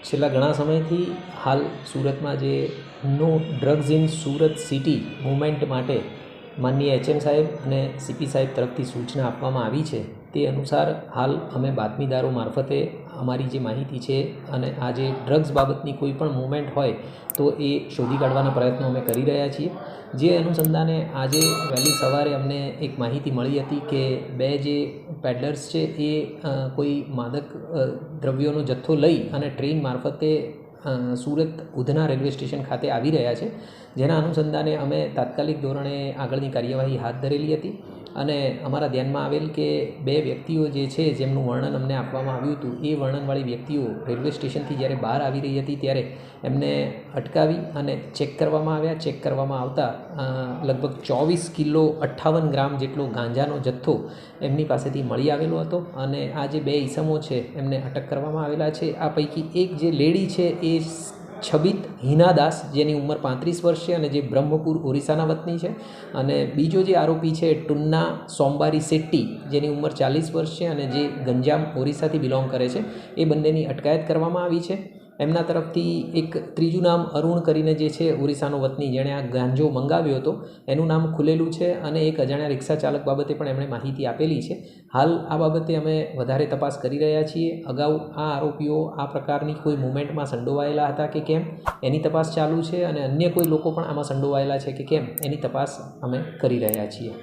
છેલ્લા ઘણા સમયથી હાલ સુરતમાં જે no drugs in Surat city movement માટે માનનીય એચએમ સાહેબ અને સીપી સાહેબ તરફથી સૂચના આપવામાં આવી છે તે અનુસાર હાલ અમે બાતમીદારો મારફતે અમારી જે માહિતી છે અને આ જે ડ્રગ્સ બાબતની કોઈ પણ મૂવમેન્ટ હોય તો એ શોધી કાઢવાના પ્રયત્નો અમે કરી રહ્યા છીએ. જે અનુસંધાને આજે વહેલી સવારે અમને એક માહિતી મળી હતી કે બે જે પેડલર્સ છે એ કોઈ માદક દ્રવ્યોનો જથ્થો લઈ અને ટ્રેન મારફતે સુરત ઉધના રેલવે સ્ટેશન ખાતે આવી રહ્યા છે. જેના અનુસંધાને અમે તાત્કાલિક ધોરણે આગળની કાર્યવાહી હાથ ધરેલી હતી અને અમારા ધ્યાનમાં આવેલ કે બે વ્યક્તિઓ જે છે જેમનું વર્ણન અમને આપવામાં આવ્યું હતું એ વર્ણનવાળી વ્યક્તિઓ રેલવે સ્ટેશનથી જ્યારે બહાર આવી રહી હતી ત્યારે એમને અટકાવી અને ચેક કરવામાં આવ્યા. ચેક કરવામાં આવતા લગભગ 24 કિલો 58 ગ્રામ જેટલો ગાંજાનો જથ્થો એમની પાસેથી મળી આવેલો હતો અને આ જે બે ઈસમો છે એમને અટક કરવામાં આવેલા છે. આ પૈકી એક જે લેડી છે એ છબીત હિનાદાસ જેની ઉંમર 35 વર્ષ છે અને જે બ્રહ્મપુર ઓરિસ્સાના વતની છે અને બીજો જે આરોપી છે ટુન્ના સોમબારી શેટ્ટી જેની ઉંમર 40 વર્ષ છે અને જે ગંજામ ઓરિસ્સાથી બિલોંગ કરે છે. એ બંનેની અટકાયત કરવામાં આવી છે. એમના તરફથી એક ત્રીજું નામ અરુણ કરીને જે છે ઓરિસ્સાનો વતની જેણે આ ગાંજો મંગાવ્યો હતો એનું નામ ખુલેલું છે અને એક અજાણ્યા રિક્ષા ચાલક બાબતે પણ એમણે માહિતી આપેલી છે. હાલ આ બાબતે અમે વધારે તપાસ કરી રહ્યા છીએ. અગાઉ આ આરોપીઓ આ પ્રકારની કોઈ મૂવમેન્ટમાં સંડોવાયેલા હતા કે કેમ એની તપાસ ચાલુ છે અને અન્ય કોઈ લોકો પણ આમાં સંડોવાયેલા છે કે કેમ એની તપાસ અમે કરી રહ્યા છીએ.